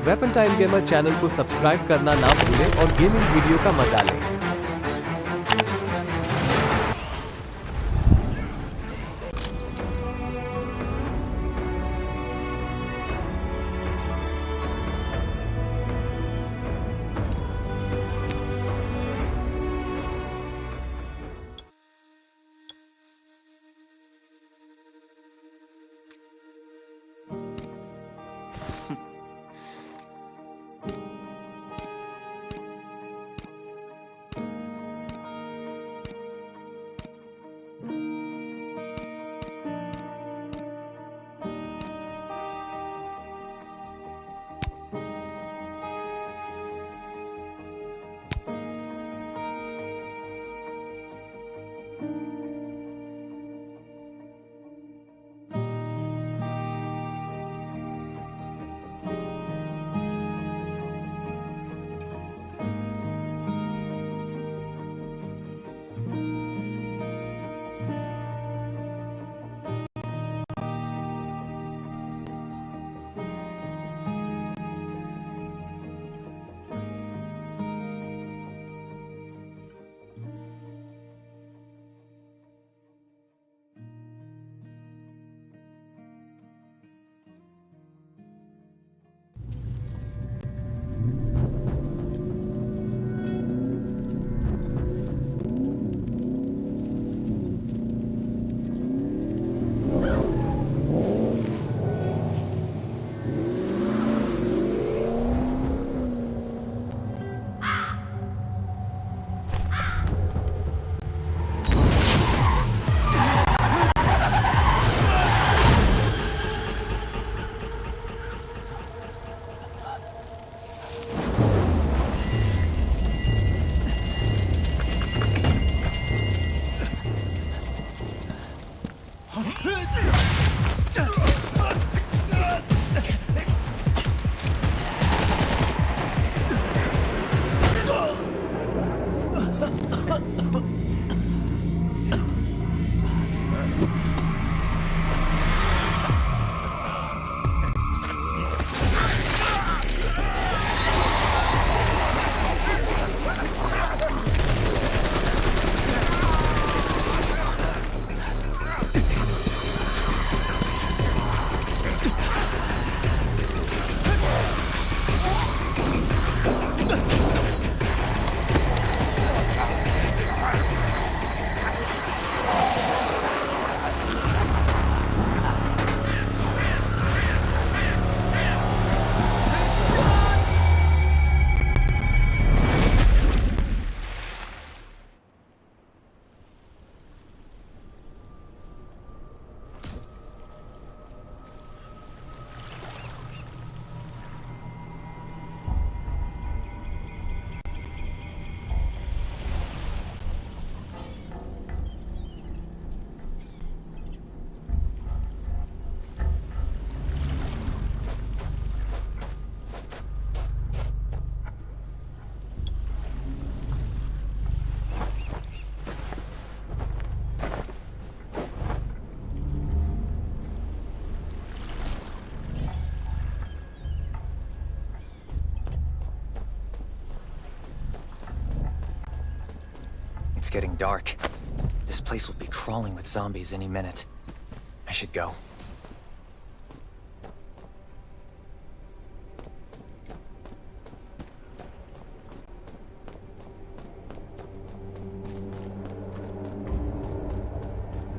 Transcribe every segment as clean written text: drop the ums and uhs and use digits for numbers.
Weapon time gamer channel को subscribe करना ना भूलें और गेमिंग वीडियो का मजा लें। It's getting dark. This place will be crawling with zombies any minute. I should go.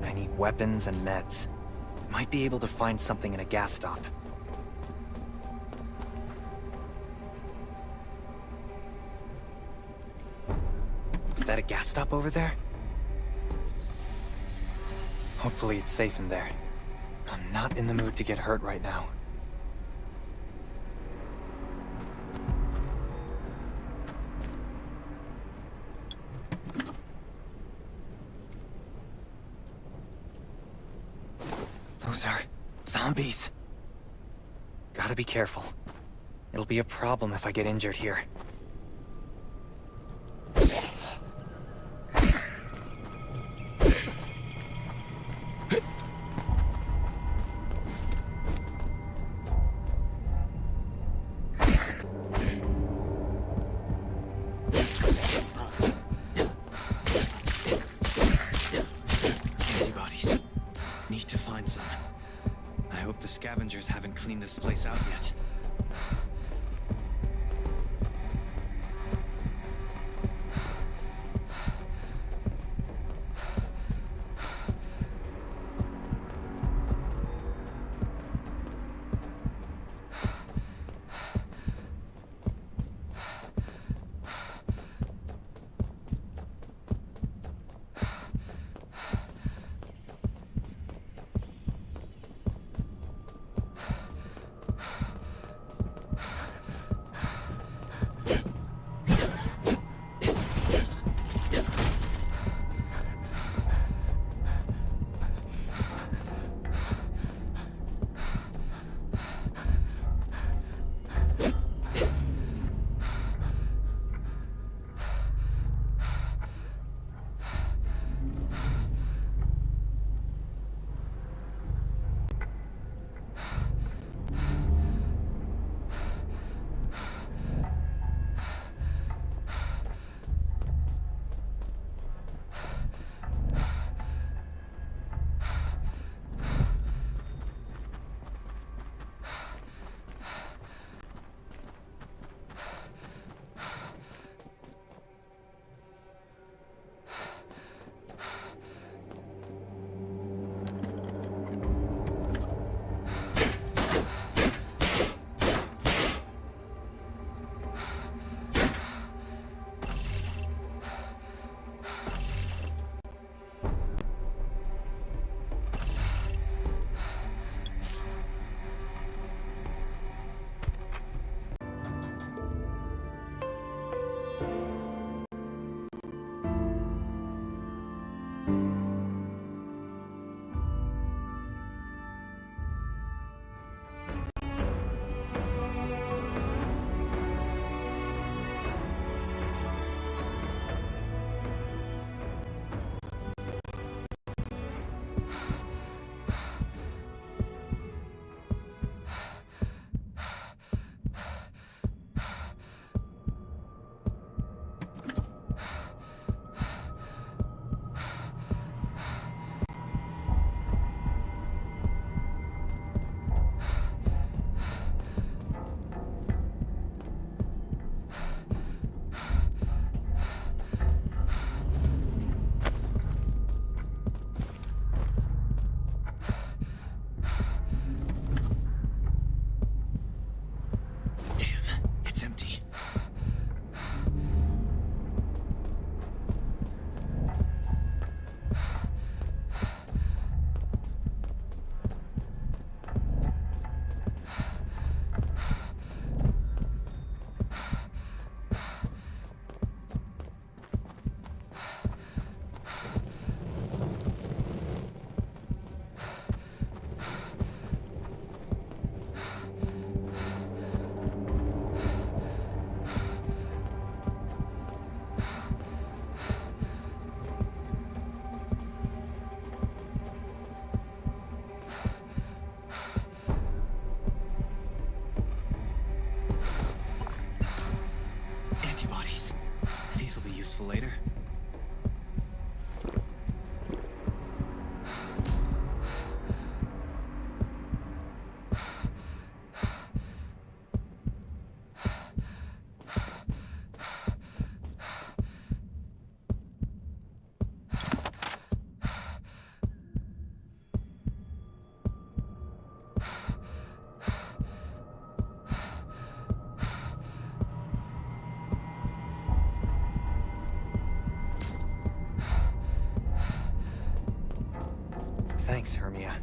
I need weapons and meds. Might be able to find something in a gas stop. Is that a gas stop over there? Hopefully it's safe in there. I'm not in the mood to get hurt right now. Those are zombies. Gotta be careful. It'll be a problem if I get injured here. scavengers haven't cleaned this place out yet. Useful later. Thanks, Hermia.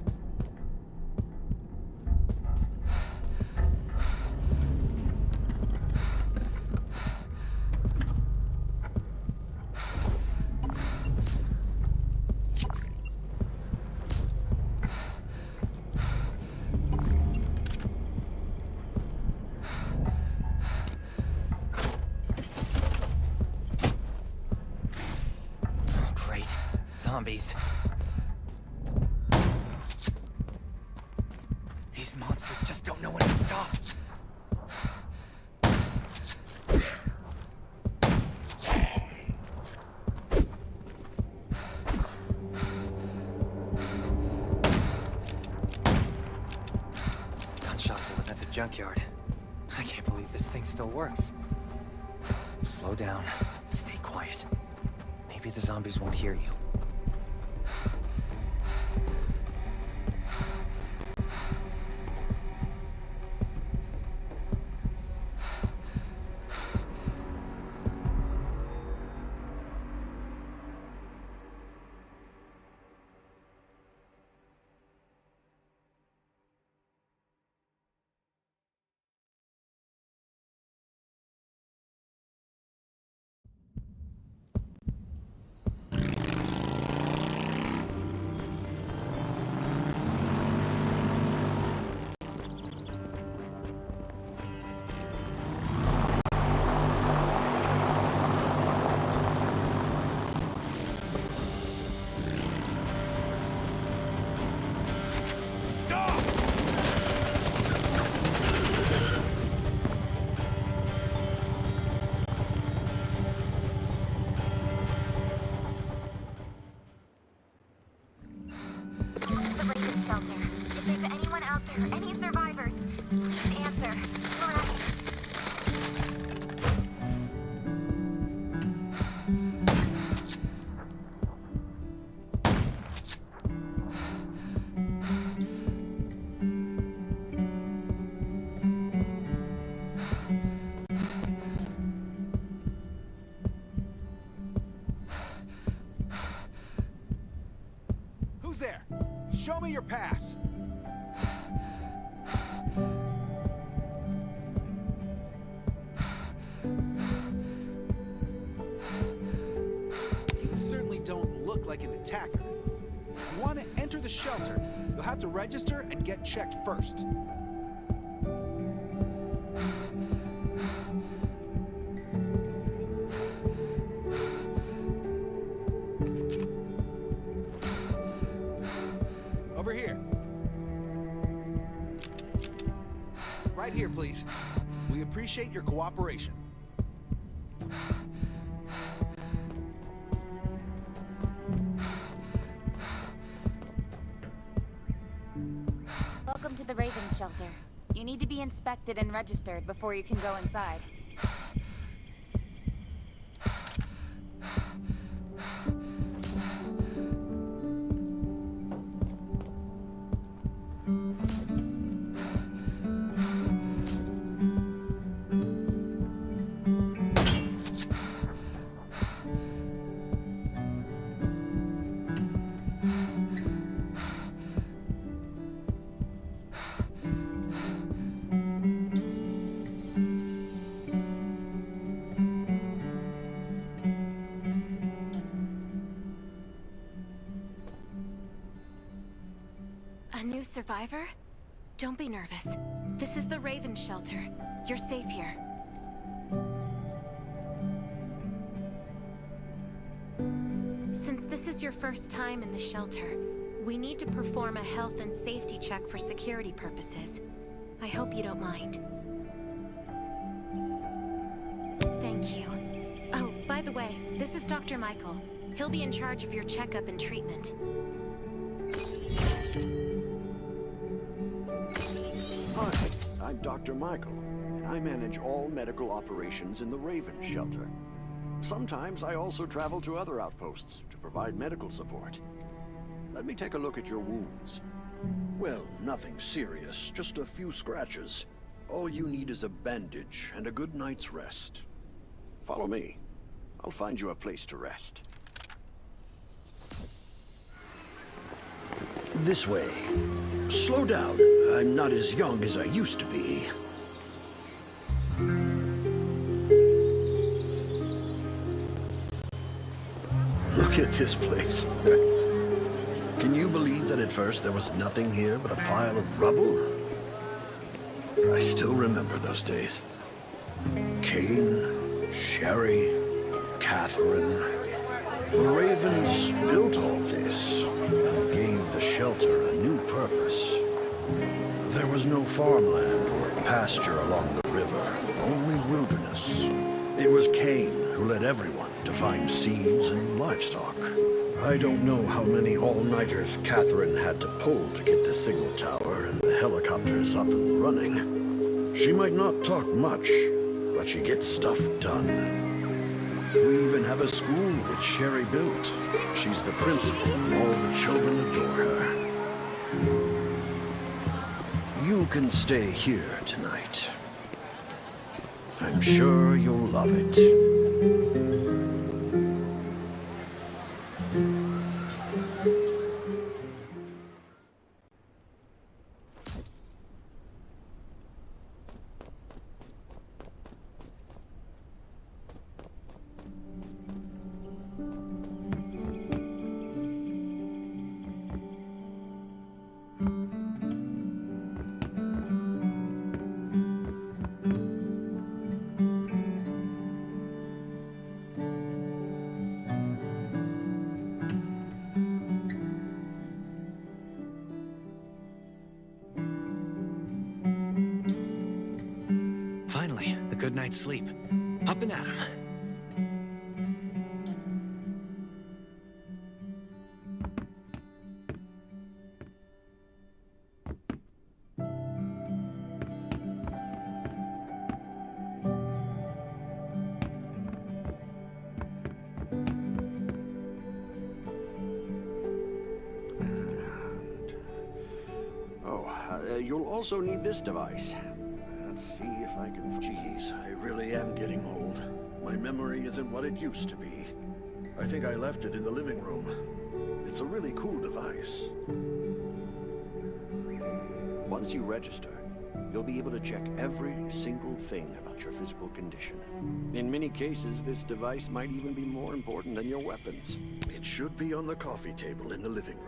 Oh, great. Zombies. These monsters just don't know when to stop. I can't believe this thing still works. Slow down. Stay quiet. Maybe the zombies won't hear you. Shelter. If there's anyone out there, any survivors, please answer. Who's there? Show me your pass. You certainly don't look like an attacker. If you want to enter the shelter, you'll have to register and get checked first. Over here. Right here, please. We appreciate your cooperation. Welcome to the Raven Shelter. You need to be inspected and registered before you can go inside. A new survivor? Don't be nervous. This is the Raven Shelter. You're safe here. Since this is your first time in the shelter, we need to perform a health and safety check for security purposes. I hope you don't mind. Thank you. Oh, by the way, this is Dr. Michael. He'll be in charge of your checkup and treatment. Hi, I'm Dr. Michael, and I manage all medical operations in the Raven Shelter. Sometimes I also travel to other outposts to provide medical support. Let me take a look at your wounds. Well, nothing serious, just a few scratches. All you need is a bandage and a good night's rest. Follow me. I'll find you a place to rest. This way. Slow down. I'm not as young as I used to be. Look at this place. Can you believe that at first there was nothing here but a pile of rubble? I still remember those days. Kane, Sherry, Catherine. The Ravens built all this and gave the shelter a new purpose. There was no farmland or pasture along the river, only wilderness. It was Kane who led everyone to find seeds and livestock. I don't know how many all-nighters Catherine had to pull to get the signal tower and the helicopters up and running. She might not talk much, but she gets stuff done. We even have a school that Sherry built. She's the principal, and all the children adore her. You can stay here tonight. I'm sure you'll love it. Finally, a good night's sleep. Up and at 'em. You'll also need this device. Let's see if I can... Jeez, I really am getting old. My memory isn't what it used to be. I think I left it in the living room. It's a really cool device. Once you register, you'll be able to check every single thing about your physical condition. In many cases, this device might even be more important than your weapons. It should be on the coffee table in the living room.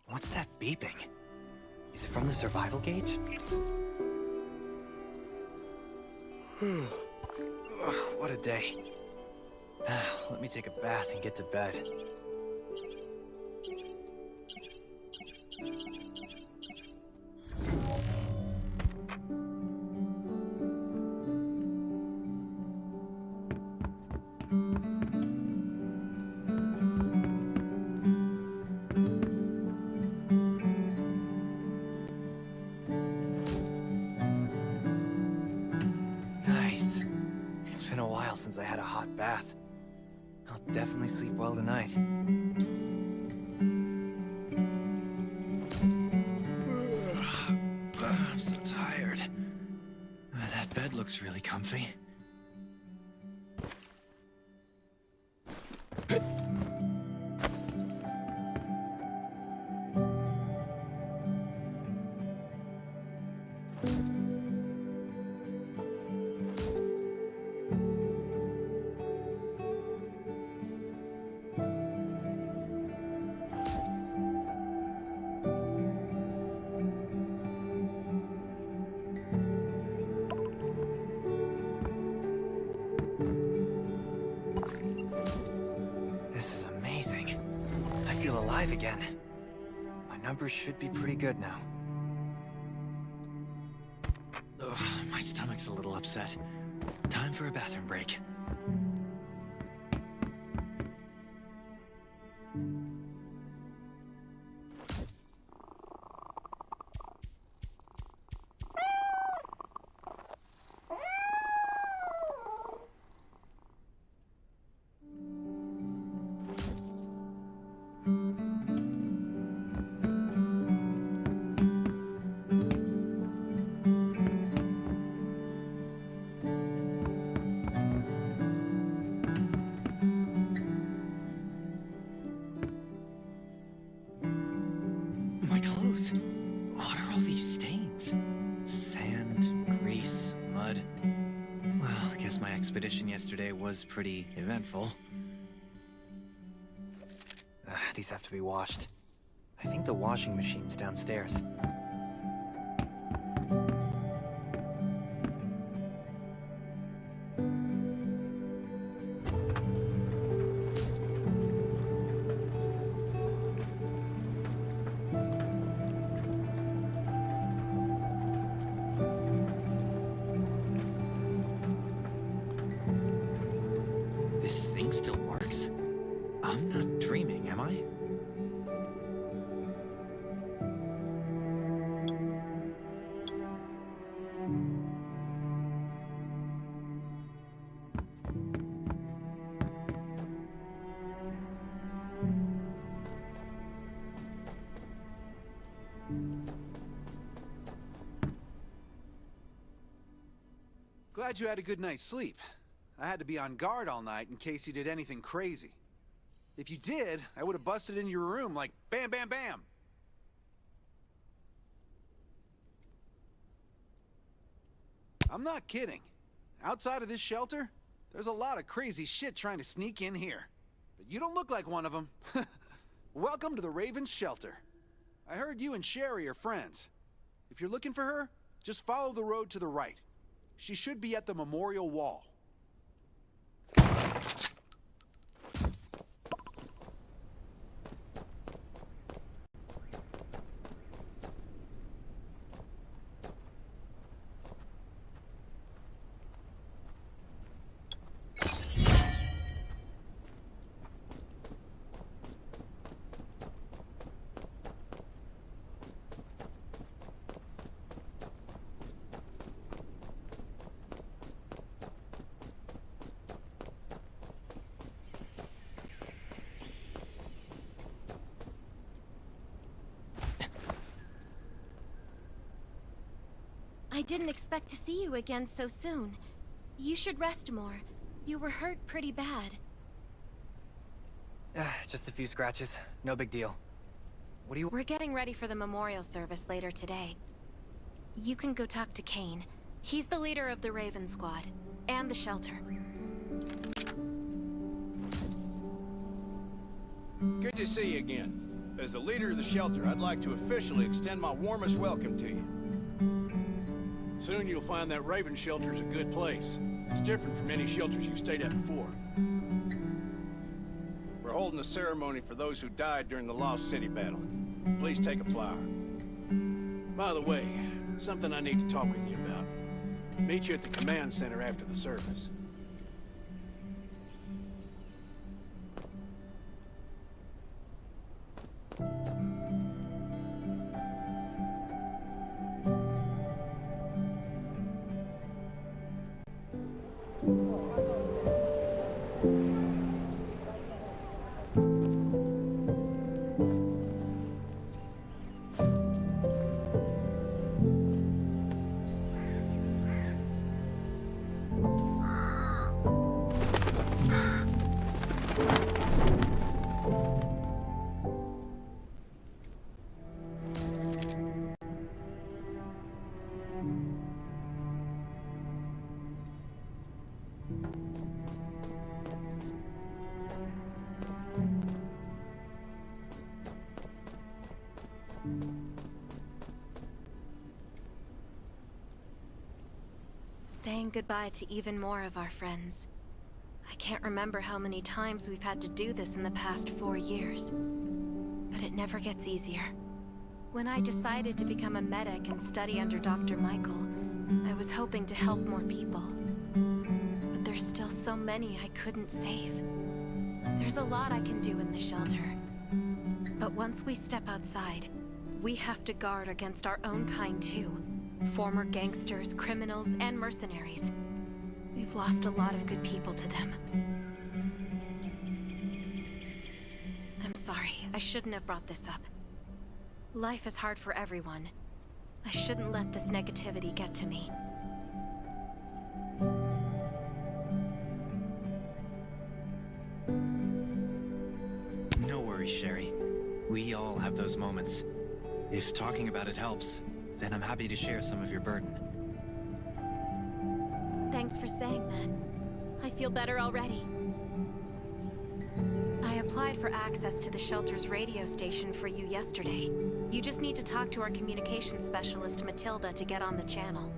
What's that beeping? Is it from the survival gauge? Ugh, what a day. Let me take a bath and get to bed. Nice. It's been a while since I had a hot bath. I'll definitely sleep well tonight. I'm so tired. That bed looks really comfy. This is amazing. I feel alive again. My numbers should be pretty good now. Ugh, my stomach's a little upset. Time for a bathroom break. My clothes. What are all these stains? Sand, grease, mud. Well, I guess my expedition yesterday was pretty eventful. These have to be washed. I think the washing machine's downstairs. thing still works. I'm not dreaming, am I? Glad you had a good night's sleep. I had to be on guard all night in case you did anything crazy. If you did, I would have busted into your room like bam, bam, bam. I'm not kidding. Outside of this shelter, there's a lot of crazy shit trying to sneak in here. But you don't look like one of them. Welcome to the Raven's shelter. I heard you and Sherry are friends. If you're looking for her, just follow the road to the right. She should be at the memorial wall. I didn't expect to see you again so soon. You should rest more. You were hurt pretty bad. Just a few scratches. No big deal. What do you... We're getting ready for the memorial service later today. You can go talk to Kane. He's the leader of the Raven Squad, and the shelter. Good to see you again. As the leader of the shelter, I'd like to officially extend my warmest welcome to you. Soon you'll find that Raven shelter's a good place. It's different from any shelters you've stayed at before. We're holding a ceremony for those who died during the Lost City battle. Please take a flower. By the way, something I need to talk with you about. Meet you at the command center after the service. Saying goodbye to even more of our friends. I can't remember how many times we've had to do this in the past 4 years. But it never gets easier. When I decided to become a medic and study under Dr. Michael, I was hoping to help more people. But there's still so many I couldn't save. There's a lot I can do in the shelter. But once we step outside, we have to guard against our own kind too. Former gangsters, criminals, and mercenaries. We've lost a lot of good people to them. I'm sorry, I shouldn't have brought this up. Life is hard for everyone. I shouldn't let this negativity get to me. No worries, Sherry. We all have those moments. If talking about it helps, then I'm happy to share some of your burden. Thanks for saying that. I feel better already. I applied for access to the shelter's radio station for you yesterday. You just need to talk to our communications specialist, Matilda, to get on the channel.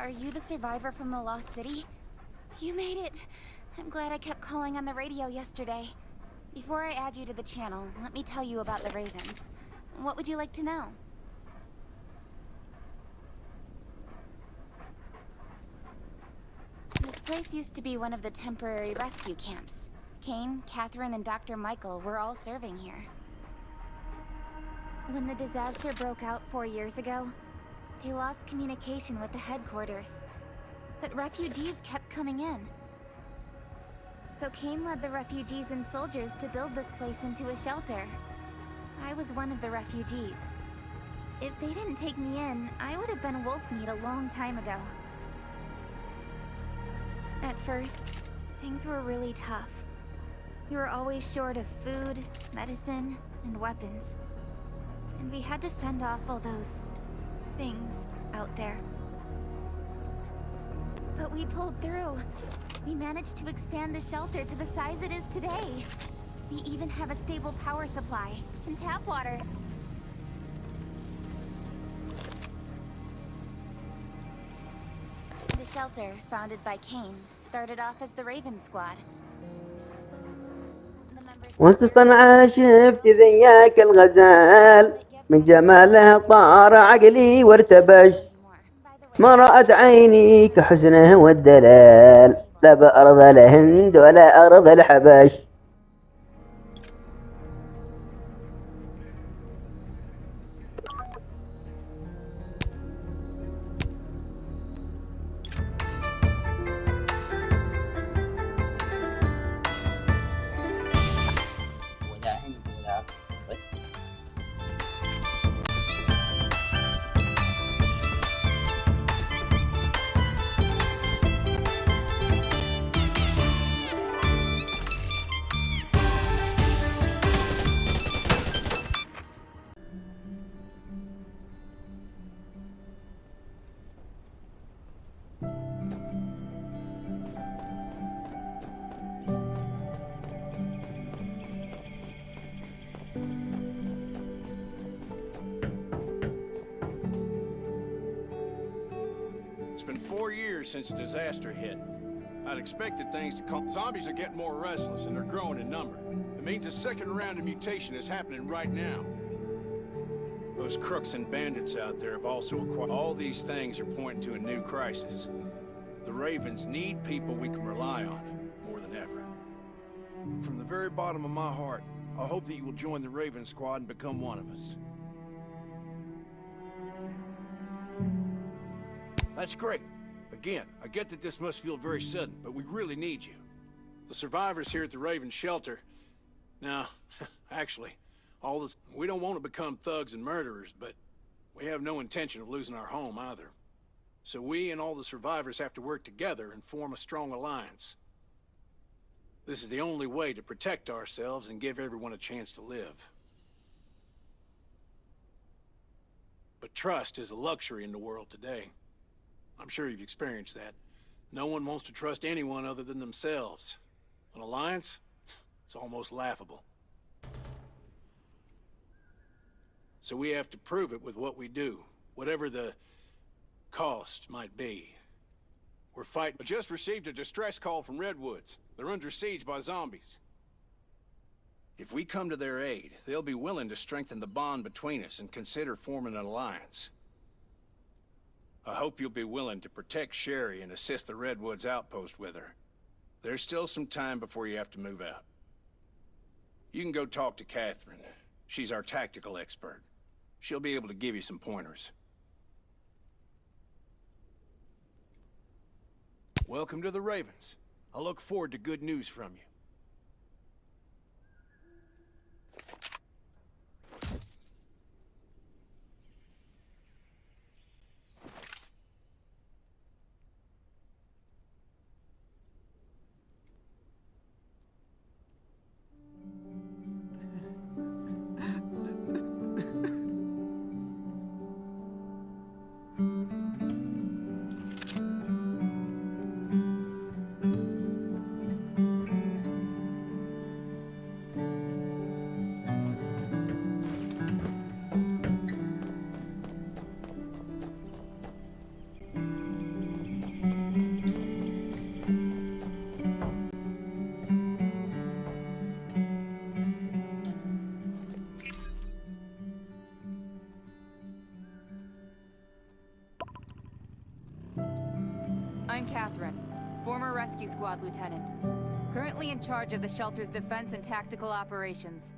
Are you the survivor from the Lost City? You made it. I'm glad I kept calling on the radio yesterday. Before I add you to the channel, let me tell you about the Ravens. What would you like to know? This place used to be one of the temporary rescue camps. Kane, Catherine, and Dr. Michael were all serving here. When the disaster broke out 4 years ago, they lost communication with the headquarters. But refugees kept coming in. So Kane led the refugees and soldiers to build this place into a shelter. I was one of the refugees. If they didn't take me in, I would have been wolf meat a long time ago. At first, things were really tough. We were always short of food, medicine, and weapons. And we had to fend off all those things out there. But we pulled through. We managed to expand the shelter to the size it is today. We even have a stable power supply and tap water. The shelter, founded by Kane, started off as the Raven Squad. The members واستنع شفت ذياك الغزال من جماله طار عقلي وارتبش ما رأت عيني كحسنه والدلال لا بأرض الهند ولا أرض الحبش. It's been 4 years since the disaster hit. I'd expected things to calm. Zombies are getting more restless and they're growing in number. It means a second round of mutation is happening right now. Those crooks and bandits out there have also acquired. All these things are pointing to a new crisis. The Ravens need people we can rely on, more than ever. From the very bottom of my heart, I hope that you will join the Raven Squad and become one of us. That's great. Again, I get that this must feel very sudden, but we really need you. The survivors here at the Raven Shelter... Now, actually, we don't want to become thugs and murderers, but we have no intention of losing our home either. So we and all the survivors have to work together and form a strong alliance. This is the only way to protect ourselves and give everyone a chance to live. But trust is a luxury in the world today. I'm sure you've experienced that. No one wants to trust anyone other than themselves. An alliance? It's almost laughable. So we have to prove it with what we do, whatever the cost might be. We're fighting. I just received a distress call from Redwoods. They're under siege by zombies. If we come to their aid, they'll be willing to strengthen the bond between us and consider forming an alliance. I hope you'll be willing to protect Sherry and assist the Redwoods outpost with her. There's still some time before you have to move out. You can go talk to Catherine. She's our tactical expert. She'll be able to give you some pointers. Welcome to the Ravens. I look forward to good news from you. Rescue Squad Lieutenant. Currently in charge of the shelter's defense and tactical operations.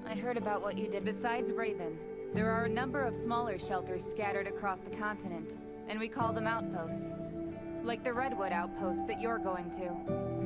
I heard about what you did. Besides Raven, there are a number of smaller shelters scattered across the continent, and we call them outposts. Like the Redwood outpost that you're going to.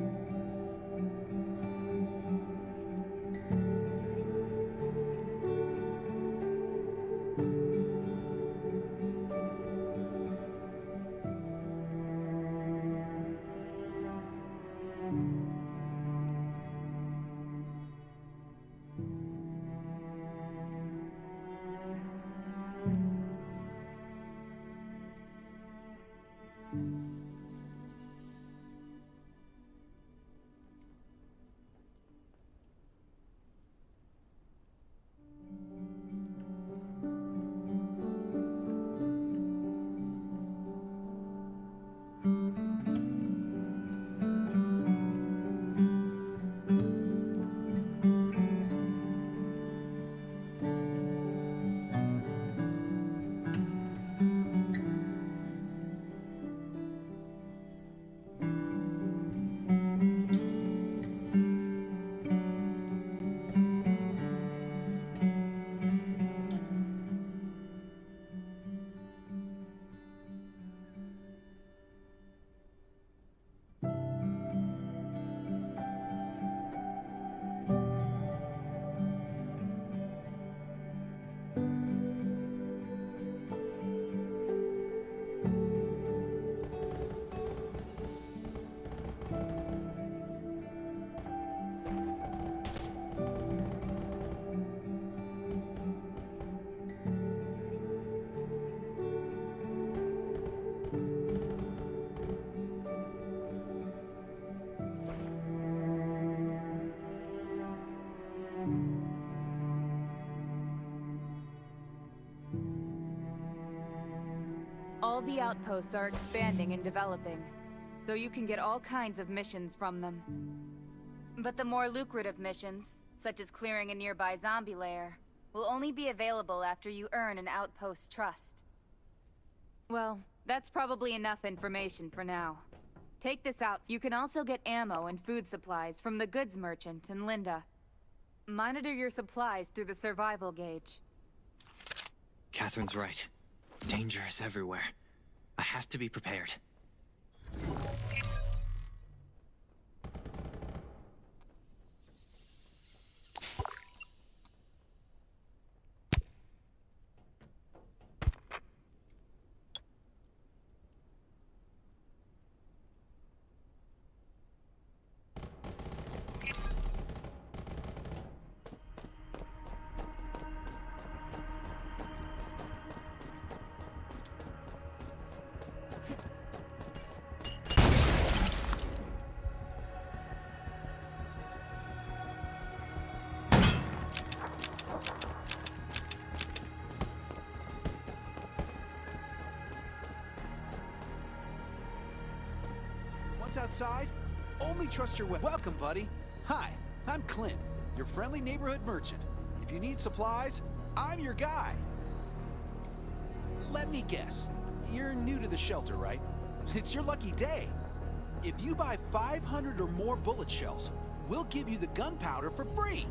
All the outposts are expanding and developing, so you can get all kinds of missions from them. But the more lucrative missions, such as clearing a nearby zombie lair, will only be available after you earn an outpost's trust. Well, that's probably enough information for now. Take this out. You can also get ammo and food supplies from the goods merchant in Linda. Monitor your supplies through the survival gauge. Catherine's right. Danger is everywhere. I have to be prepared. Outside? Only trust your welcome, buddy. Hi, I'm Clint, your friendly neighborhood merchant. If you need supplies, I'm your guy. Let me guess. You're new to the shelter, right? It's your lucky day. If you buy 500 or more bullet shells, we'll give you the gunpowder for free.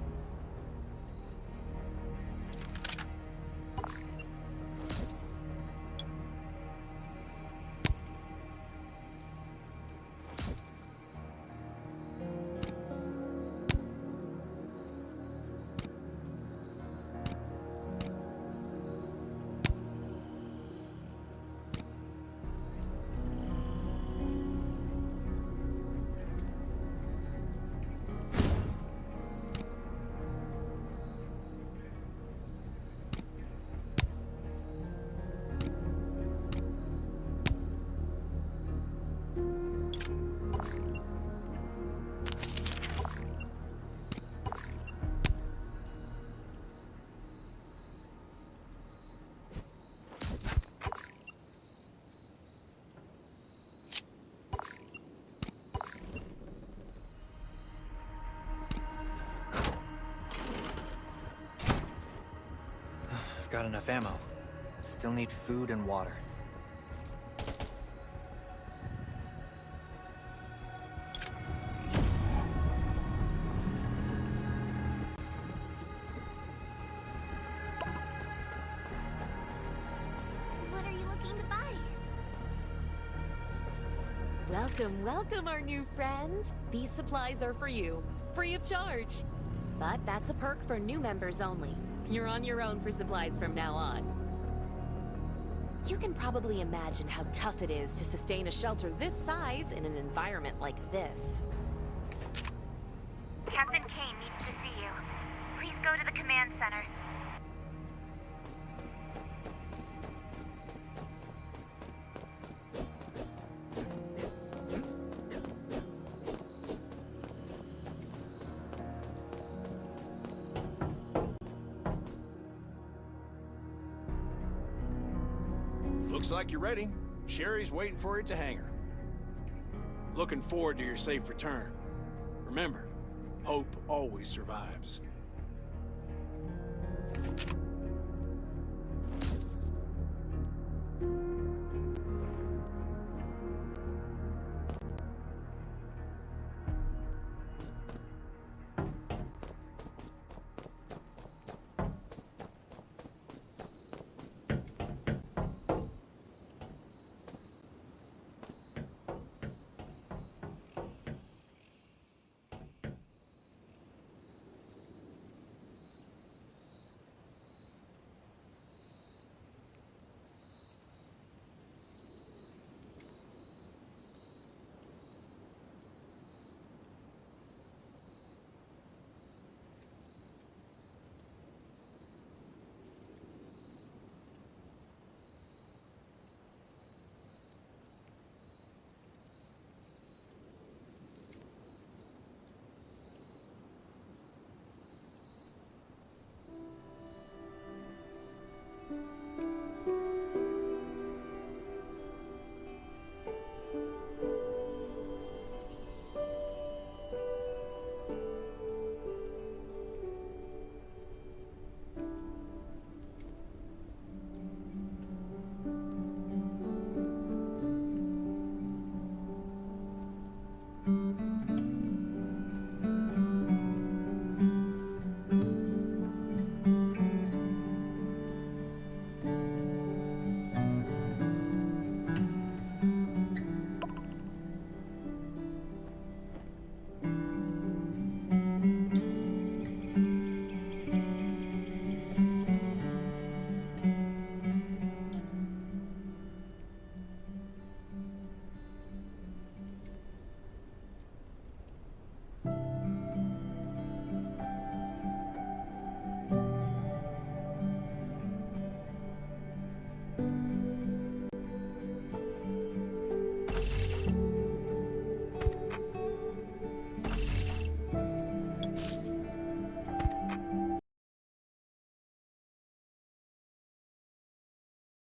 Got enough ammo. Still need food and water. Welcome, welcome, our new friend. These supplies are for you, free of charge. But that's a perk for new members only. You're on your own for supplies from now on. You can probably imagine how tough it is to sustain a shelter this size in an environment like this. Captain Kane needs to see you. Please go to the command center. Looks like you're ready. Sherry's waiting for you at the hangar. Looking forward to your safe return. Remember, hope always survives.